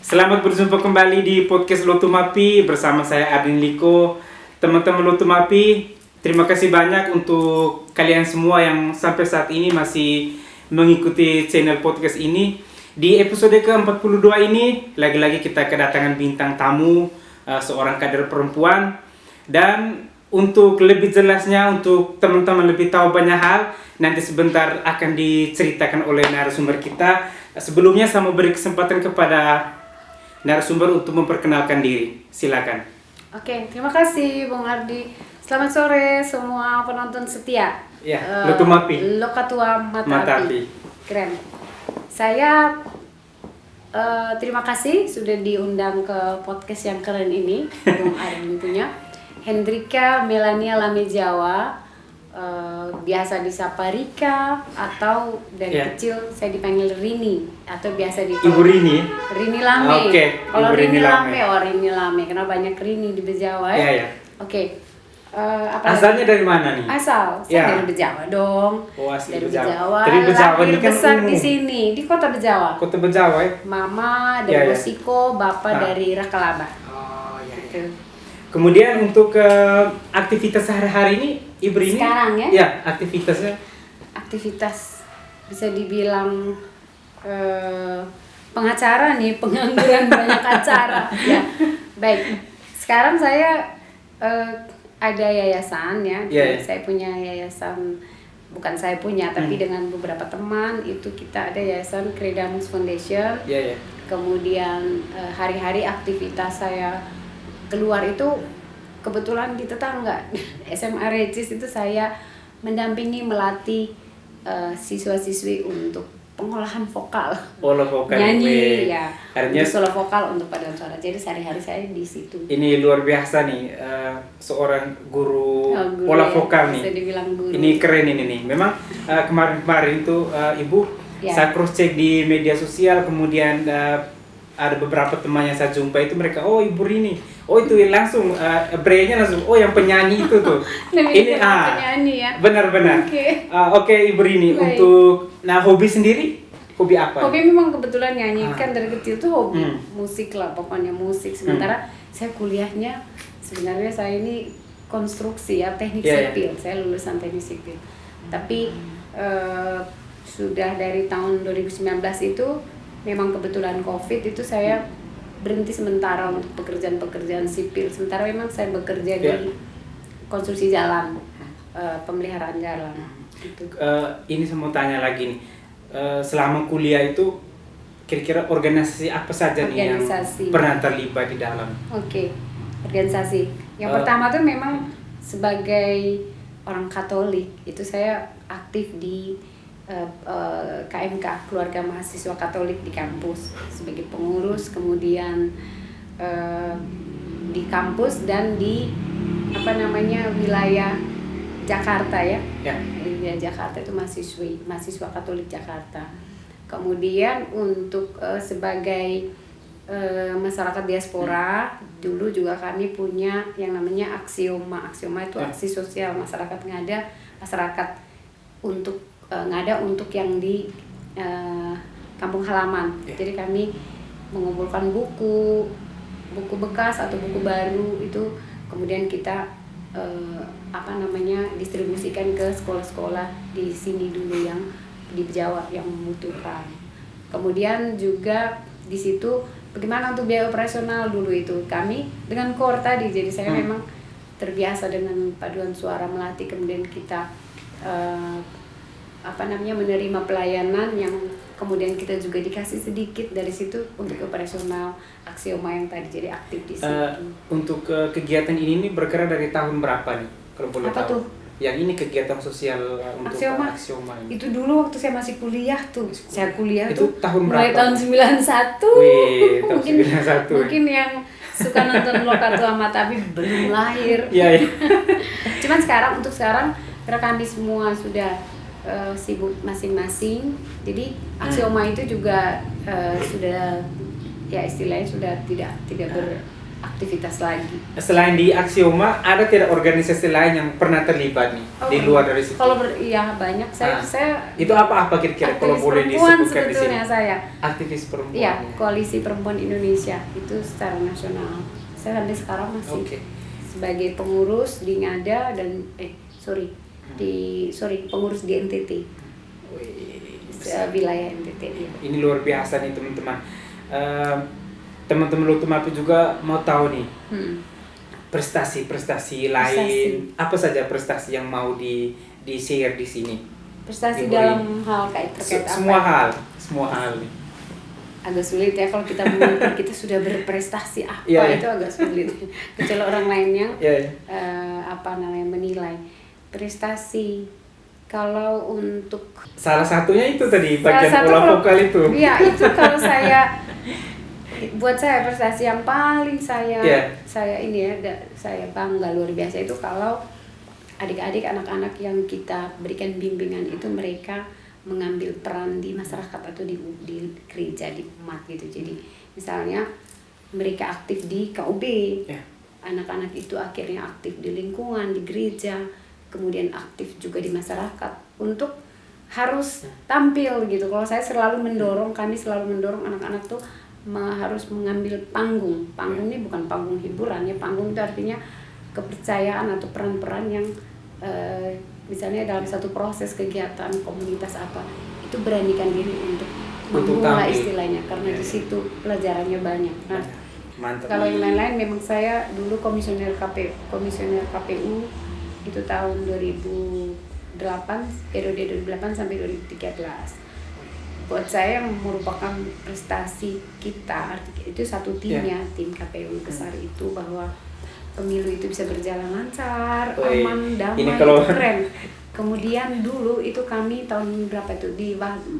Selamat berjumpa kembali di podcast Lotumapi bersama saya Adin Liko. Teman-teman Lotumapi, terima kasih banyak untuk kalian semua yang sampai saat ini masih mengikuti channel podcast ini. Di episode ke-42 ini, lagi-lagi kita kedatangan bintang tamu, seorang kader perempuan. Dan untuk lebih jelasnya, untuk teman-teman lebih tahu banyak hal, nanti sebentar akan diceritakan oleh narasumber kita. Sebelumnya saya mau beri kesempatan kepada narasumber untuk memperkenalkan diri. Silakan. Oke, terima kasih Bung Ardi. Selamat sore semua penonton setia. Ya, Lotumapi. Lokatua Mata Api. Keren. Saya terima kasih sudah diundang ke podcast yang keren ini, Bung Ardi punya. Hendrika Melania Lame Jawa. Biasa disapa Rika atau dari kecil saya dipanggil Rini atau biasa dipanggil Ibu Rini. Rini Lame. Oke. Kalau Rini Lame, Rini Lame karena banyak Rini di Bejawa ya. Iya. Oke. Asalnya dari mana nih? Asal saya dari Bejawa dong. Oh, asli dari Bejawa. Dari Bejawa lahir ini kan besar di sini di kota Bejawa. Kota Bejawa ya. Mama dari Bosiko, bapak dari Rakalaba. Oh iya. Gitu. Kemudian untuk aktivitas sehari-hari ini Ibu Rini sekarang ya? Ya, aktivitasnya. Aktivitas bisa dibilang pengacara nih, pengangguran banyak acara. Ya, baik. Sekarang saya ada yayasan ya. Saya punya yayasan, bukan saya punya, tapi dengan beberapa teman itu kita ada yayasan Credamus Foundation. Kemudian hari-hari aktivitas saya keluar itu kebetulan di tetangga SMA Recis itu saya mendampingi melatih siswa-siswi untuk pengolahan vokal, nyanyi ya, artinya solo vokal untuk paduan suara. Jadi sehari-hari saya di situ. Ini luar biasa nih, seorang guru pola vokal nih. Bisa dibilang guru. Ini keren ini nih. Memang kemarin-kemarin tuh Ibu saya cross check di media sosial, kemudian ada beberapa teman yang saya jumpa itu mereka, oh Ibu Rini, oh itu langsung brainnya langsung, oh yang penyanyi itu tuh. Ini penyanyi ya. Benar-benar. Oke, Ibu Rini. Baik. Untuk hobi sendiri, hobi apa? Hobi memang kebetulan nyanyi kan dari kecil tuh hobi musik lah, pokoknya musik. Sementara saya kuliahnya sebenarnya saya ini konstruksi ya, teknik sipil. Saya lulusan teknik sipil. Tapi sudah dari tahun 2019 itu memang kebetulan COVID itu saya berhenti sementara untuk pekerjaan-pekerjaan sipil. Sementara memang saya bekerja di konstruksi jalan, pemeliharaan jalan. Gitu. Ini saya mau tanya lagi nih, selama kuliah itu kira-kira organisasi apa saja nih yang pernah terlibat di dalam? Oke, organisasi. Yang pertama tuh memang sebagai orang Katolik itu saya aktif di KMK, Keluarga Mahasiswa Katolik di kampus sebagai pengurus, kemudian di kampus dan di wilayah Jakarta ya. Wilayah Jakarta itu mahasiswa Katolik Jakarta. Kemudian untuk sebagai masyarakat diaspora, dulu juga kami punya yang namanya Aksioma. Aksioma itu aksi sosial masyarakat ngada, masyarakat untuk ngada untuk yang di kampung halaman. Jadi kami mengumpulkan buku bekas atau buku baru itu, kemudian kita distribusikan ke sekolah-sekolah di sini dulu yang di Jawa yang membutuhkan. Kemudian juga di situ bagaimana untuk biaya operasional dulu itu kami dengan KOR tadi. Jadi saya memang terbiasa dengan paduan suara melatih, kemudian kita menerima pelayanan yang kemudian kita juga dikasih sedikit dari situ untuk operasional Aksioma yang tadi, jadi aktif di situ. Untuk kegiatan ini bergerak dari tahun berapa nih kalau boleh tahu? Tuh? Yang ini kegiatan sosial untuk Aksioma ini. Itu dulu waktu saya masih kuliah tuh. Saya kuliah itu tuh tahun mulai berapa? tahun 91. Wih, tahun mungkin 91. Mungkin yang suka nonton Lokatua Mata Api belum lahir. Iya. Cuman untuk sekarang karena kami semua sudah sibuk masing-masing, jadi Aksioma itu juga sudah ya istilahnya sudah tidak aktivitas lagi. Selain di Aksioma, ada tidak organisasi lain yang pernah terlibat nih di luar dari situ? Kalau iya banyak. Saya itu apa kira-kira kalau boleh disebutkan di sini? Saya aktivis perempuan. Iya, Koalisi Perempuan Indonesia itu secara nasional. Saya sampai sekarang masih sebagai pengurus di Ngada dan pengurus di NTT. Wilayah NTT. Ya. Ini luar biasa nih teman-teman. Teman-teman Lotumapi juga mau tahu nih prestasi lain, apa saja prestasi yang mau di share di sini? Prestasi dalam hal terkait apa? Semua hal nih. Agak sulit ya kalau kita mengukur kita sudah berprestasi apa itu agak sulit. Kecuali orang lain yang menilai prestasi. Kalau untuk salah satunya itu tadi bagian olah vokal itu. Iya, itu kalau buat saya prestasi yang paling saya bangga luar biasa itu kalau adik-adik anak-anak yang kita berikan bimbingan itu mereka mengambil peran di masyarakat atau di gereja, di umat gitu. Jadi misalnya mereka aktif di KUB, anak-anak itu akhirnya aktif di lingkungan, di gereja, kemudian aktif juga di masyarakat untuk harus tampil gitu. Kalau saya kami selalu mendorong anak-anak tuh harus mengambil panggung. Panggung ini bukan panggung hiburan ya, panggung itu artinya kepercayaan atau peran-peran yang misalnya dalam satu proses kegiatan komunitas apa itu beranikan diri untuk memulai istilahnya karena di situ pelajarannya banyak. Nah, kalau yang lain-lain memang saya dulu komisioner KPU itu tahun 2008 periode 2008 sampai 2013. Buat saya merupakan prestasi kita itu satu timnya, tim KPU besar itu bahwa pemilu itu bisa berjalan lancar, aman, damai, itu keren. Kemudian dulu itu kami tahun berapa itu di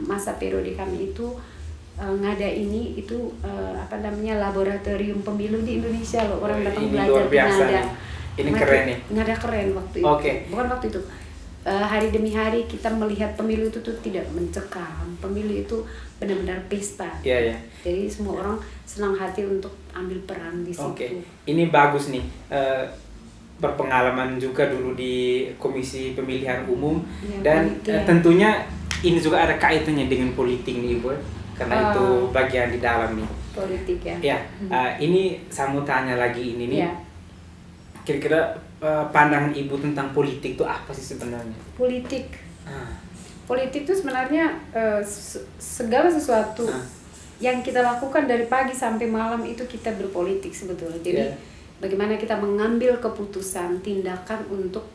masa periode kami itu Ngada ini itu laboratorium pemilu di Indonesia loh, orang datang belajar di Ngada. Ini keren nih. Ngada keren waktu itu. Bukan waktu itu. Hari demi hari kita melihat pemilu itu tuh tidak mencekam, pemilu itu benar-benar pesta. Jadi semua orang senang hati untuk ambil peran di situ. Ini bagus nih, berpengalaman juga dulu di Komisi Pemilihan Umum dan tentunya ini juga ada kaitannya dengan politik nih Ibu, karena itu bagian di dalam nih. Politik ya. Ini saya mau tanya lagi ini nih. Kira-kira pandangan Ibu tentang politik itu apa sih sebenarnya? Politik itu sebenarnya segala sesuatu yang kita lakukan dari pagi sampai malam itu kita berpolitik sebetulnya. Jadi bagaimana kita mengambil keputusan, tindakan untuk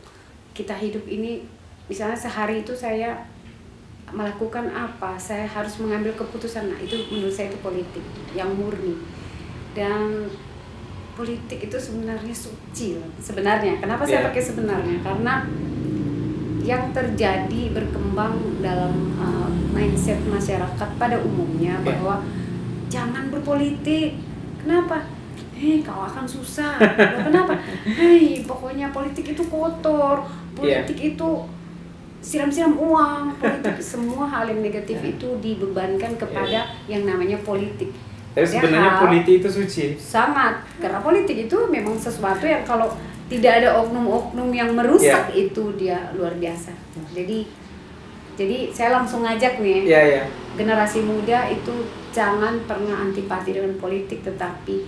kita hidup ini. Misalnya sehari itu saya melakukan apa, saya harus mengambil keputusan. Nah itu menurut saya itu politik yang murni. Dan politik itu sebenarnya suci sebenarnya. Kenapa saya pakai sebenarnya? Karena yang terjadi berkembang dalam mindset masyarakat pada umumnya bahwa jangan berpolitik. Kenapa? Kau akan susah. Kenapa? Pokoknya politik itu kotor. Politik itu siram-siram uang. Politik semua hal yang negatif itu dibebankan kepada yang namanya politik. Tapi sebenarnya politik itu suci. Sangat, karena politik itu memang sesuatu yang kalau tidak ada oknum-oknum yang merusak itu dia luar biasa. Jadi saya langsung ngajak nih generasi muda itu jangan pernah antipati dengan politik, tetapi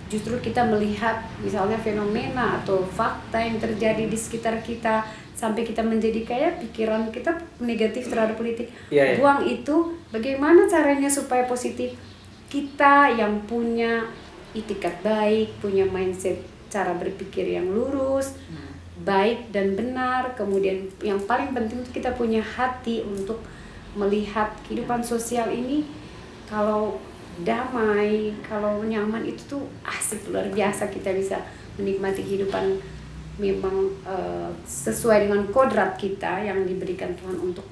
justru kita melihat misalnya fenomena atau fakta yang terjadi di sekitar kita sampai kita menjadi kayak pikiran kita negatif terhadap politik. Buang itu, bagaimana caranya supaya positif? Kita yang punya itikat baik, punya mindset cara berpikir yang lurus, baik dan benar. Kemudian yang paling penting itu kita punya hati untuk melihat kehidupan sosial ini kalau damai, kalau nyaman itu tuh asik luar biasa. Kita bisa menikmati kehidupan memang sesuai dengan kodrat kita yang diberikan Tuhan untuk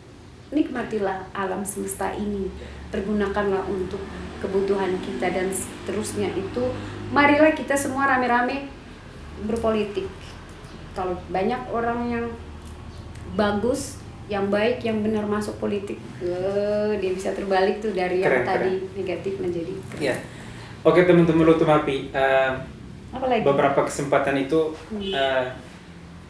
nikmatilah alam semesta ini. Pergunakanlah untuk kebutuhan kita dan seterusnya itu. Marilah kita semua rame-rame berpolitik. Kalau banyak orang yang bagus, yang baik, yang benar masuk politik, dia bisa terbalik tuh dari yang tadi negatif menjadi Oke teman-teman Lotumapi, Apalagi? beberapa kesempatan itu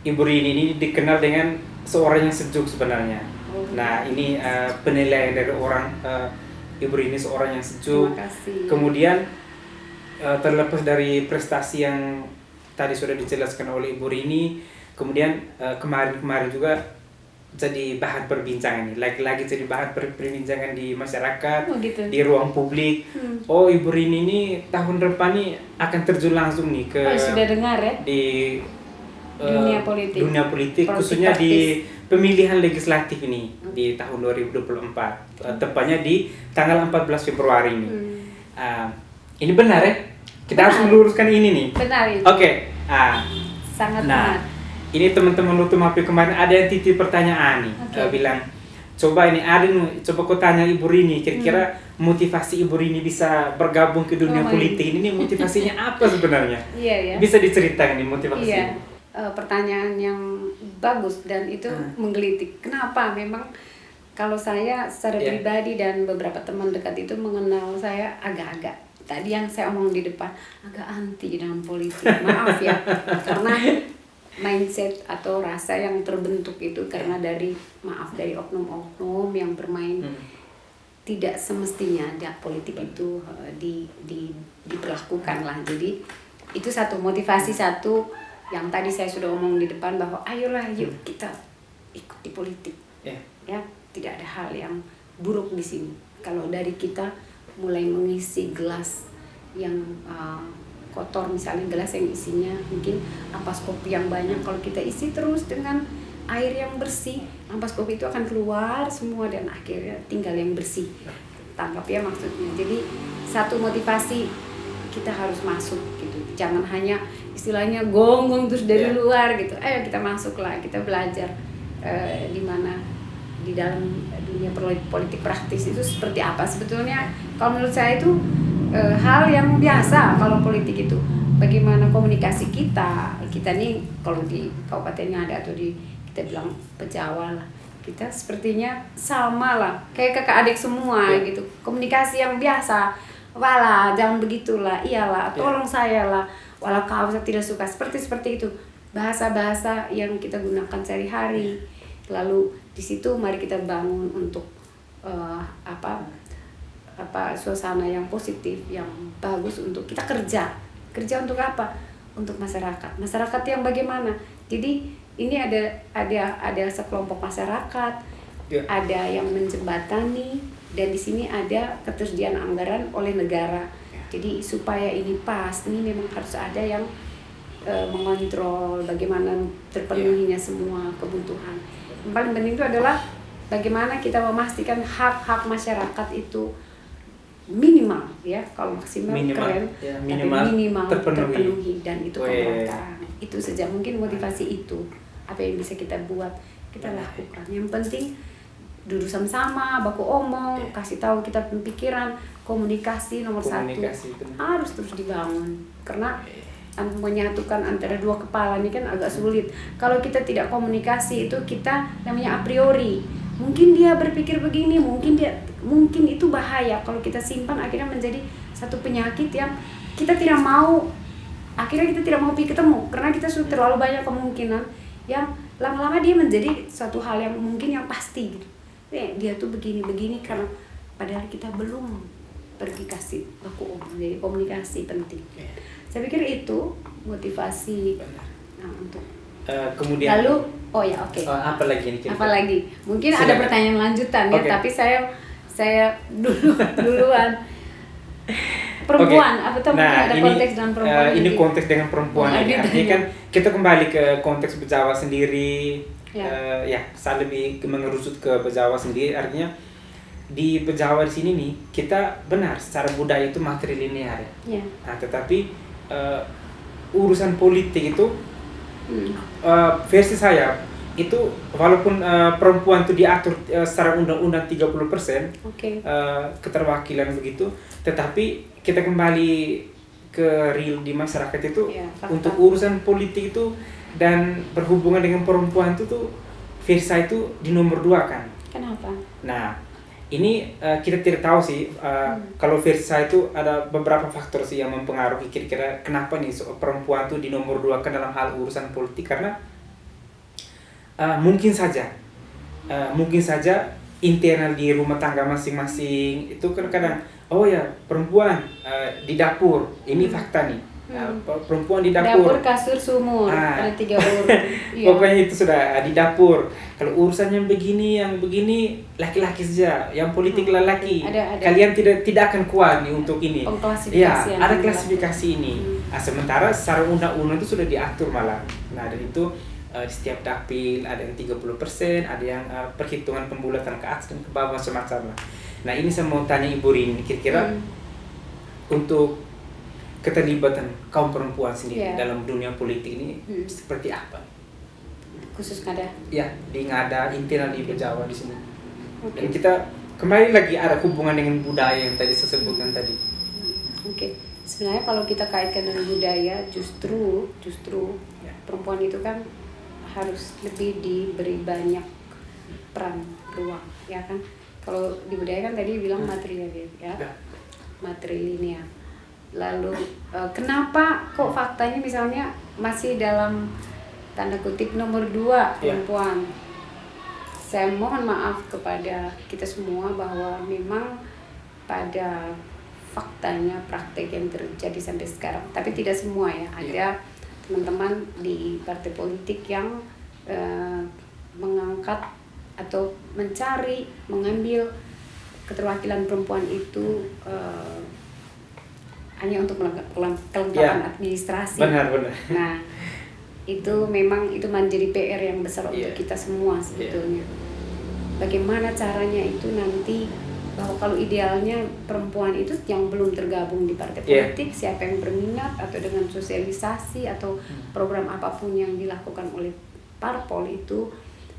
Ibu Rini ini dikenal dengan seorang yang sejuk sebenarnya. Nah, ini penilaian dari orang Ibu Rini seorang yang sejuk. Terima kasih. Kemudian terlepas dari prestasi yang tadi sudah dijelaskan oleh Ibu Rini, kemudian kemarin juga jadi bahan perbincangan nih, lagi-lagi jadi bahan perbincangan di masyarakat, gitu. di ruang publik. Oh, Ibu Rini ini tahun depan nih akan terjun langsung nih ke sudah dengar ya? Di dunia politik khususnya di pemilihan legislatif ini di tahun 2024, tepatnya di tanggal 14 Februari ini. Ini benar ya? Kita harus meluruskan ini nih. Benar itu. Oke. Sangat benar. Ini teman-teman Lotumapi kemarin ada yang titip pertanyaan nih, bilang, coba ini Arin, coba kau tanya Ibu Rini, kira-kira motivasi Ibu Rini bisa bergabung ke dunia politik ini motivasinya apa sebenarnya? Iya. Bisa diceritakan nih motivasi? Iya. Pertanyaan yang bagus dan itu menggelitik. Kenapa? Memang kalau saya secara pribadi dan beberapa teman dekat itu mengenal saya agak-agak, tadi yang saya omong di depan, agak anti dengan politik. Maaf ya, karena mindset atau rasa yang terbentuk itu karena dari oknum-oknum yang bermain tidak semestinya politik itu diperlakukan lah. Jadi itu satu motivasi satu yang tadi saya sudah omong di depan, bahwa ayolah yuk kita ikut di politik. Ya, tidak ada hal yang buruk di sini. Kalau dari kita mulai mengisi gelas yang kotor, misalnya gelas yang isinya mungkin ampas kopi yang banyak, kalau kita isi terus dengan air yang bersih, ampas kopi itu akan keluar semua dan akhirnya tinggal yang bersih. Tangkap ya maksudnya. Jadi satu motivasi, kita harus masuk gitu. Jangan hanya istilahnya gonggong terus dari luar gitu. Ayo kita masuklah, kita belajar di mana di dalam dunia politik praktis itu seperti apa sebetulnya. Kalau menurut saya itu hal yang biasa kalau politik itu. Bagaimana komunikasi kita nih kalau di Kabupaten Ngada atau kita bilang Pejawa lah, kita sepertinya sama lah, kayak kakak adik semua gitu. Komunikasi yang biasa, wala jangan begitulah, iyalah, tolong saya lah, walau kau tidak suka, seperti itu. Bahasa-bahasa yang kita gunakan sehari-hari. Lalu di situ mari kita bangun untuk suasana yang positif, yang bagus untuk kita kerja untuk apa? Untuk masyarakat yang bagaimana. Jadi ini ada sekelompok masyarakat, ada yang menjembatani, dan di sini ada ketersediaan anggaran oleh negara. Jadi supaya ini pas, ini memang harus ada yang mengontrol bagaimana terpenuhinya semua kebutuhan. Yang paling penting itu adalah bagaimana kita memastikan hak-hak masyarakat itu minimal, ya, kalau maksimal keren, minimal terpenuhi dan itu pemerataan. Itu saja mungkin motivasi itu, apa yang bisa kita buat, kita lakukan. Yang penting duduk sama-sama, baku omong, kasih tahu kita pemikiran, komunikasi nomor satu harus terus dibangun, karena menyatukan antara dua kepala ini kan agak sulit. Kalau kita tidak komunikasi itu kita namanya a priori. Mungkin dia berpikir begini, mungkin itu bahaya. Kalau kita simpan akhirnya menjadi satu penyakit yang kita tidak mau. Akhirnya kita tidak mau pergi ketemu karena kita sudah terlalu banyak kemungkinan yang lama-lama dia menjadi suatu hal yang mungkin yang pasti gitu. Dia tuh begini karena padahal kita belum pergi kasih baku omong. Jadi komunikasi penting. Saya pikir itu motivasi untuk kemudian lalu apa lagi nih? Apa lagi? Mungkin ada pertanyaan lanjutan ya, tapi saya duluan. Perempuan, apa tuh mungkin ada konteks dengan perempuan? Ini konteks dengan perempuan. Artinya kan kita kembali ke konteks Bejawa sendiri. Saya lebih mengerucut ke Bejawa sendiri. Artinya di Bejawa di sini nih kita benar secara budaya itu matrilinear ya. Nah, tetapi urusan politik itu versi saya itu walaupun perempuan itu diatur secara undang-undang 30% keterwakilan begitu, tetapi kita kembali ke real di masyarakat itu untuk urusan politik itu dan berhubungan dengan perempuan itu tuh versi saya itu di nomor 2 kan. Kenapa? Nah, ini kita tidak tahu sih, kalau versi saya itu ada beberapa faktor sih yang mempengaruhi kira-kira kenapa nih perempuan tuh di nomor 2 kan dalam hal urusan politik. Karena mungkin saja internal di rumah tangga masing-masing itu kan kadang oh ya perempuan di dapur, ini fakta nih. Perempuan di dapur kasur sumur, ada 3 urut. Iya. Pokoknya itu sudah di dapur. Kalau urusan yang begini laki-laki saja, yang politik lelaki. Ada. Kalian tidak akan kuat nih untuk ini. Ya, ada klasifikasi ini. Sementara secara undang-undang itu sudah diatur malah. Nah, dan itu di setiap dapil ada yang 30%, ada yang perhitungan pembulatan ke atas dan ke bawah macam-macam lah. Nah, ini saya mau tanya Ibu Rini, kira-kira untuk keterlibatan kaum perempuan sendiri dalam dunia politik ini seperti apa? Khusus Ngada? Ya, di Ngada, internal di Bejawa di sini. Dan kita kembali lagi ada hubungan dengan budaya yang tadi saya sebutkan tadi. Sebenarnya kalau kita kaitkan dengan budaya, justru perempuan itu kan harus lebih diberi banyak peran, ruang, ya kan? Kalau di budaya kan tadi bilang matrilinear, ya, matrilinear. Lalu kenapa kok faktanya misalnya masih dalam tanda kutip nomor 2 perempuan? Saya mohon maaf kepada kita semua bahwa memang pada faktanya praktek yang terjadi sampai sekarang, tapi tidak semua ya, ada teman-teman di partai politik yang mengangkat atau mengambil keterwakilan perempuan itu hanya untuk kelengkapan administrasi. Benar. Nah, itu memang itu menjadi PR yang besar untuk kita semua sebetulnya. Bagaimana caranya itu nanti, bahwa kalau idealnya perempuan itu yang belum tergabung di partai politik, siapa yang berminat atau dengan sosialisasi atau program apapun yang dilakukan oleh parpol itu,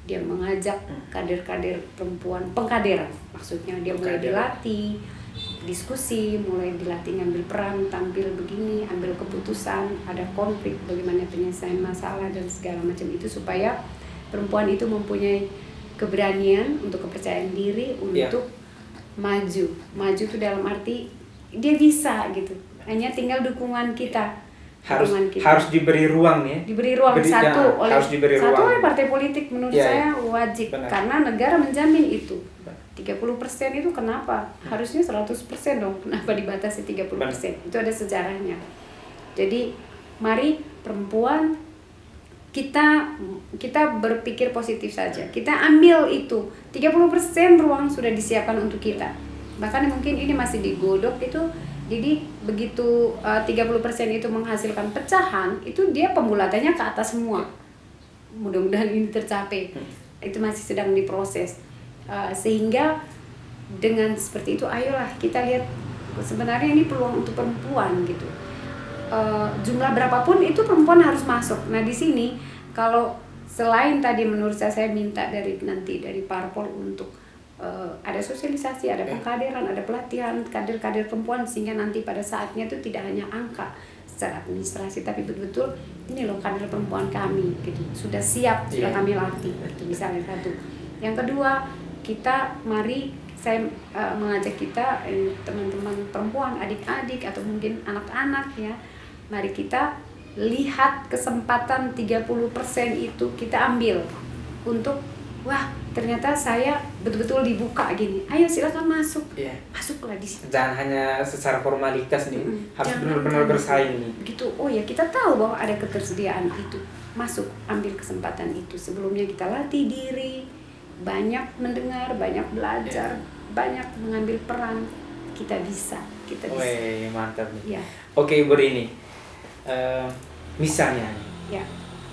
dia mengajak kader-kader perempuan, pengkaderan maksudnya, dia mulai dilatih diskusi, mulai dilatih ngambil peran, tampil begini, ambil keputusan, ada konflik, bagaimana penyelesaian masalah dan segala macam itu, supaya perempuan itu mempunyai keberanian untuk kepercayaan diri untuk maju itu dalam arti dia bisa gitu, hanya tinggal dukungan kita. Harus diberi ruang ya. Diberi ruang oleh partai politik menurut saya wajib. Benar. Karena negara menjamin itu. 30% itu kenapa? Harusnya 100% dong. Kenapa dibatasi 30%? Benar. Itu ada sejarahnya. Jadi mari perempuan kita berpikir positif saja. Kita ambil itu. 30% ruang sudah disiapkan untuk kita. Bahkan mungkin ini masih digodok itu. Jadi begitu 30% itu menghasilkan pecahan, itu dia pembulatannya ke atas semua. Mudah-mudahan ini tercapai. Itu masih sedang diproses. Sehingga dengan seperti itu, ayolah kita lihat sebenarnya ini peluang untuk perempuan gitu. Jumlah berapapun itu perempuan harus masuk. Nah di sini kalau selain tadi menurut saya minta dari parpol untuk ada sosialisasi, ada pengkaderan, ada pelatihan kader-kader perempuan, sehingga nanti pada saatnya itu tidak hanya angka secara administrasi, tapi betul-betul ini loh kader perempuan kami gitu, sudah siap, sudah kami latih, itu misalnya satu. Yang kedua, saya mengajak kita teman-teman perempuan, adik-adik atau mungkin anak-anak ya, mari kita lihat kesempatan 30% itu kita ambil untuk ternyata saya betul-betul dibuka gini, ayo silakan masuk, masuklah di sini. Jangan hanya secara formalitas nih, harus benar-benar bersaing nih. Gitu, kita tahu bahwa ada ketersediaan itu, masuk, ambil kesempatan itu. Sebelumnya kita latih diri, banyak mendengar, banyak belajar, banyak mengambil peran, kita bisa. Wih, mantap nih. Ya. Oke, Ibu Rini, misalnya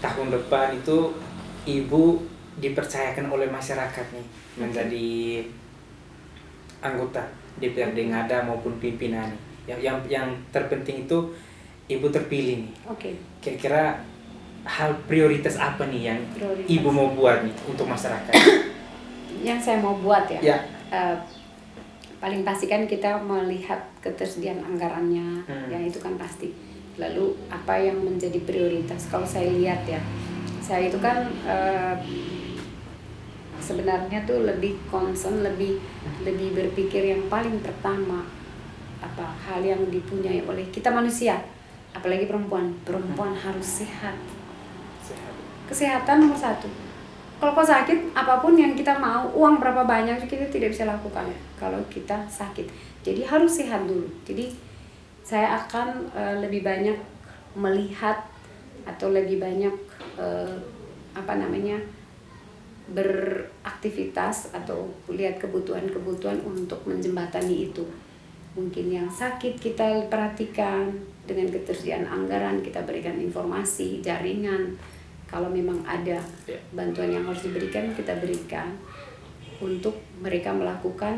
tahun depan itu Ibu dipercayakan oleh masyarakat nih menjadi anggota DPRD Ngada maupun pimpinan nih. Yang terpenting itu Ibu terpilih nih. Kira-kira hal prioritas apa nih yang Ibu mau buat nih untuk masyarakat? Yang saya mau buat paling pasti kan kita melihat ketersediaan anggarannya, yang itu kan pasti. Lalu apa yang menjadi prioritas? Kalau saya lihat saya itu kan sebenarnya tuh lebih concern, lebih berpikir yang paling pertama apa hal yang dipunyai oleh kita manusia, apalagi perempuan harus sehat. Kesehatan nomor satu. Kalau kau sakit, apapun yang kita mau, uang berapa banyak kita tidak bisa lakukan kalau kita sakit. Jadi harus sehat dulu. Jadi saya akan lebih banyak melihat atau lebih banyak beraktivitas atau lihat kebutuhan untuk menjembatani itu. Mungkin yang sakit kita perhatikan dengan ketersediaan anggaran, kita berikan informasi, jaringan. Kalau memang ada bantuan yang harus diberikan, kita berikan untuk mereka melakukan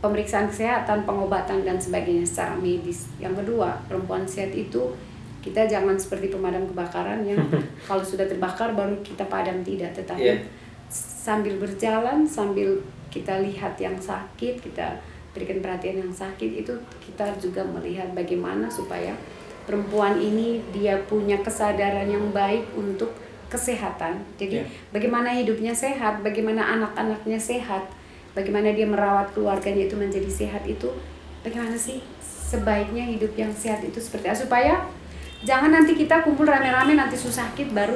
pemeriksaan kesehatan, pengobatan dan sebagainya secara medis. Yang kedua, perempuan sehat itu kita jangan seperti pemadam kebakaran yang kalau sudah terbakar baru kita padam, tidak, tetapi sambil berjalan, sambil kita lihat yang sakit, kita berikan perhatian yang sakit, itu kita juga melihat bagaimana supaya perempuan ini dia punya kesadaran yang baik untuk kesehatan. Jadi bagaimana hidupnya sehat, bagaimana anak-anaknya sehat, bagaimana dia merawat keluarganya itu menjadi sehat, itu bagaimana sih sebaiknya hidup yang sehat itu seperti apa, supaya jangan nanti kita kumpul rame-rame nanti sakit baru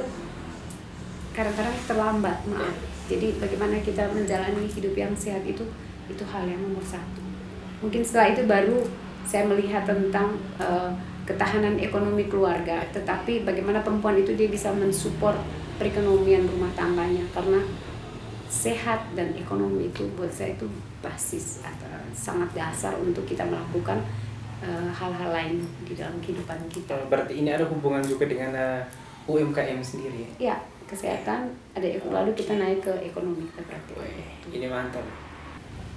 kadang-kadang terlambat. Jadi bagaimana kita menjalani hidup yang sehat itu hal yang nomor satu. Mungkin setelah itu baru saya melihat tentang ketahanan ekonomi keluarga, tetapi bagaimana perempuan itu dia bisa mensupport perekonomian rumah tangganya, karena sehat dan ekonomi itu buat saya itu basis atau sangat dasar untuk kita melakukan hal-hal lain di dalam kehidupan kita. Berarti ini ada hubungan juga dengan UMKM sendiri ya? Ya, kesehatan ada, lalu kita naik ke ekonomi kita berarti. Ini mantap.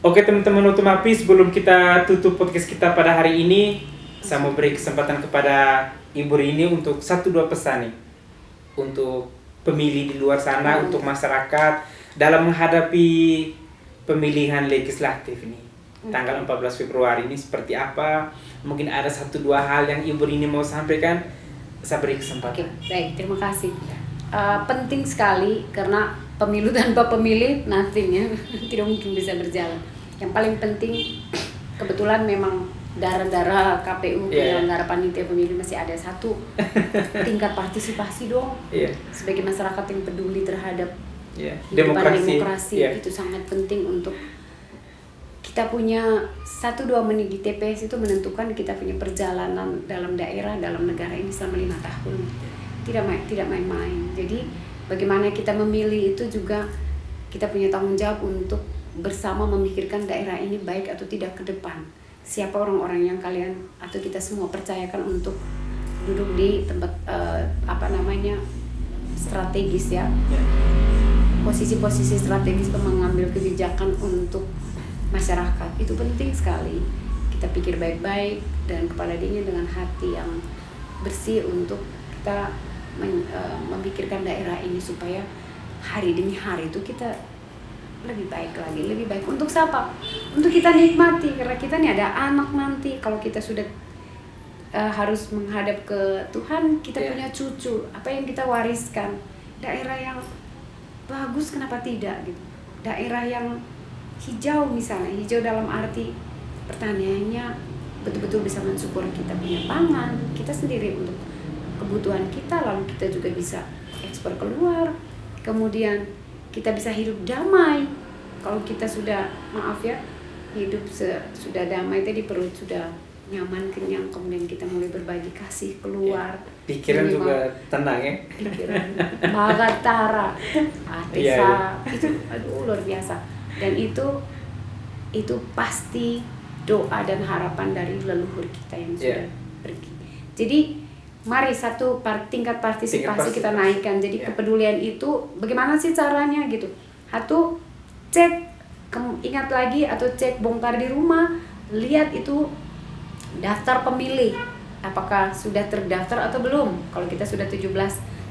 Oke teman-teman Lotumapi, sebelum kita tutup podcast kita pada hari ini, saya mau beri kesempatan kepada Ibu Rini untuk 1-2 pesan nih untuk pemilih di luar sana, untuk masyarakat dalam menghadapi pemilihan legislatif ini tanggal 14 Februari ini seperti apa. Mungkin ada 1-2 hal yang Ibu Rini mau sampaikan, saya beri kesempatan. Oke, baik, terima kasih. Penting sekali, karena pemilu tanpa pemilih nothing ya, tidak mungkin bisa berjalan. Yang paling penting, kebetulan memang darah-darah KPU, penyelenggara panitia pemilu masih ada satu tingkat partisipasi dong. Sebagai masyarakat yang peduli terhadap demokrasi itu sangat penting untuk kita punya 1-2 menit di TPS itu menentukan kita punya perjalanan dalam daerah, dalam negara ini selama 5 tahun. Tidak main-main. Jadi bagaimana kita memilih itu juga kita punya tanggung jawab untuk bersama memikirkan daerah ini baik atau tidak ke depan. Siapa orang-orang yang kalian atau kita semua percayakan untuk duduk di tempat strategis ya, posisi-posisi strategis mengambil kebijakan untuk masyarakat, itu penting sekali. Kita pikir baik-baik dan kepala dingin dengan hati yang bersih untuk kita memikirkan daerah ini supaya hari demi hari itu kita lebih baik lagi, lebih baik untuk siapa? Untuk kita nikmati, karena kita nih ada anak nanti. Kalau kita sudah harus menghadap ke Tuhan, kita punya cucu. Apa yang kita wariskan? Daerah yang bagus, kenapa tidak? Gitu. Daerah yang hijau misalnya, hijau dalam arti pertaniannya betul-betul bisa mensupport kita punya pangan, kita sendiri untuk kebutuhan kita, lalu kita juga bisa ekspor keluar, kemudian kita bisa hidup damai. Kalau kita sudah, hidup sudah damai, tadi perut sudah nyaman, kenyang, kemudian kita mulai berbagi kasih keluar. Pikiran juga tenang ya. Pikiran, Magatara, Atesa, itu luar biasa. Dan itu pasti doa dan harapan dari leluhur kita yang sudah pergi. Jadi mari tingkat partisipasi kita naikkan. Jadi kepedulian itu bagaimana sih caranya gitu. Ingat lagi atau cek bongkar di rumah, lihat itu daftar pemilih, apakah sudah terdaftar atau belum. Kalau kita sudah 17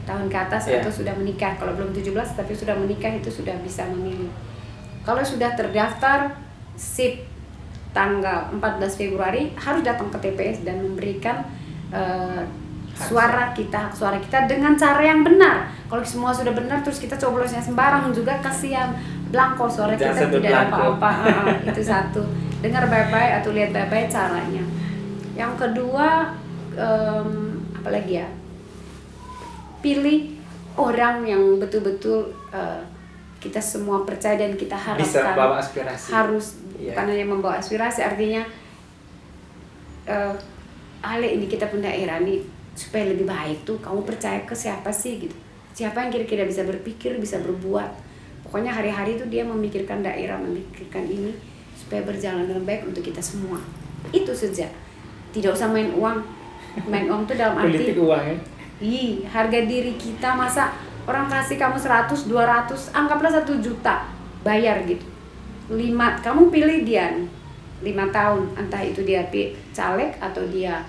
tahun ke atas atau sudah menikah, kalau belum 17 tapi sudah menikah itu sudah bisa memilih. Kalau sudah terdaftar, sip, tanggal 14 Februari harus datang ke TPS dan memberikan suara kita, hak suara kita dengan cara yang benar. Kalau semua sudah benar terus kita coblosnya sembarang juga kasihan, blanko suara kita tidak apa-apa. Itu satu. Dengar baik-baik atau lihat baik-baik caranya. Yang kedua, apalagi ya? Pilih orang yang betul-betul kita semua percaya dan kita harapkan bisa membawa aspirasi. Harus bukan hanya membawa aspirasi, artinya ini kita pun daerah nih supaya lebih baik tuh kamu percaya ke siapa sih gitu, siapa yang kira-kira bisa berpikir, bisa berbuat, pokoknya hari-hari itu dia memikirkan daerah, memikirkan ini supaya berjalan dengan baik untuk kita semua. Itu saja, tidak usah main uang tuh dalam arti politik uang ya. Harga diri kita, masa orang kasih kamu 100, 200, anggaplah 1 juta, bayar gitu. Kamu pilih dia nih, 5 tahun, entah itu dia caleg atau dia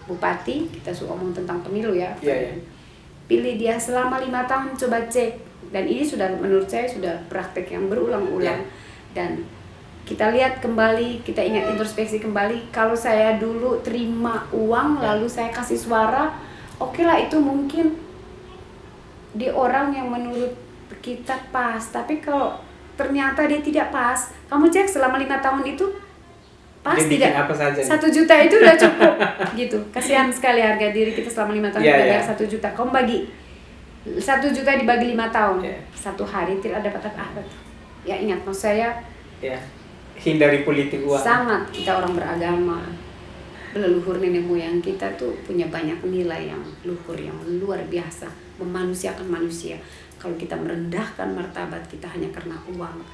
bupati, kita suka omong tentang pemilu ya. Pilih dia selama 5 tahun, coba cek. Dan ini sudah menurut saya sudah praktek yang berulang-ulang. Dan kita lihat kembali, kita ingat introspeksi kembali, kalau saya dulu terima uang lalu saya kasih suara, oke lah itu mungkin di orang yang menurut kita pas, tapi kalau ternyata dia tidak pas, kamu cek selama 5 tahun itu pas dia tidak apa saja 1 juta itu udah cukup gitu. Kasihan sekali harga diri kita selama 5 tahun kita bayar 1 juta. Kamu bagi 1 juta dibagi 5 tahun, 1 hari tidak dapat apa-apa. Ya ingat, maksud saya hindari politik uang. Sangat, kita orang beragama, leluhur nenek moyang kita tuh punya banyak nilai yang luhur, yang luar biasa, memanusiakan manusia. Kalau kita merendahkan martabat kita hanya karena uang,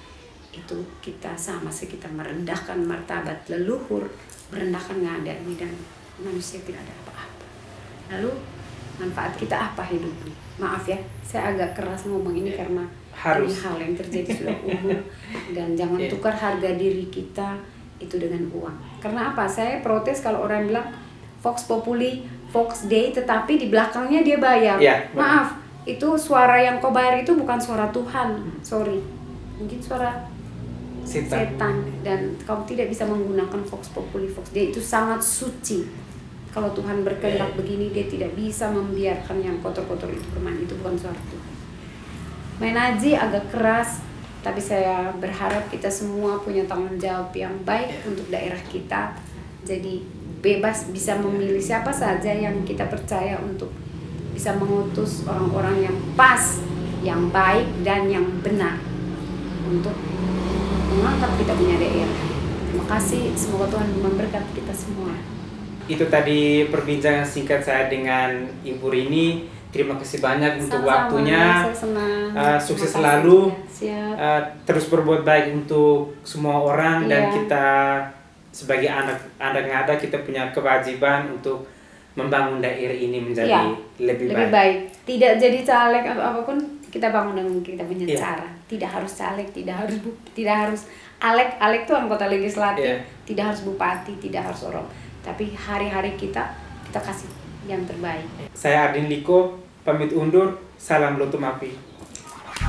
itu kita sama sih kita merendahkan martabat leluhur, merendahkan ngada-ngada dan manusia tidak ada apa-apa. Lalu manfaat kita apa hidup ini? Maaf ya, saya agak keras ngomong ini karena ini hal yang terjadi sudah umum. Dan jangan tukar harga diri kita itu dengan uang. Karena apa? Saya protes kalau orang bilang Vox Populi, Vox Dei, tetapi di belakangnya dia bayar. Maaf, itu suara yang kau bayar itu bukan suara Tuhan, sorry, mungkin suara setan. Dan kamu tidak bisa menggunakan Vox Populi, Vox Dei, itu sangat suci. Kalau Tuhan berkehendak begini, dia tidak bisa membiarkan yang kotor-kotor itu bermain. Itu bukan suara Tuhan. Main haji agak keras, tapi saya berharap kita semua punya tanggung jawab yang baik untuk daerah kita. Jadi bebas bisa memilih siapa saja yang kita percaya untuk bisa mengutus orang-orang yang pas, yang baik dan yang benar untuk mengangkat kita punya daerah. Terima kasih, semoga Tuhan memberkati kita semua. Itu tadi perbincangan singkat saya dengan Ibu Rini. Terima kasih banyak untuk waktunya. Sukses selalu. Terus berbuat baik untuk semua orang dan kita sebagai anak ngada kita punya kewajiban untuk membangun daerah ini menjadi lebih baik. Tidak jadi caleg atau apapun, kita bangun dengan kita punya cara. Tidak harus caleg, tidak harus Alek itu anggota legislatif, tidak harus bupati, tidak harus orang. Tapi hari-hari kita kasih yang terbaik. Saya Ardin Liko, pamit undur. Salam Lotumapi.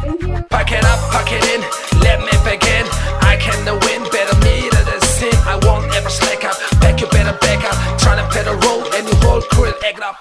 Thank you. Pack it up, pack it in, let me begin. I can win, better me than sin. I won't ever slack up, back you better back up. Tryna better roll and you whole crew egg up.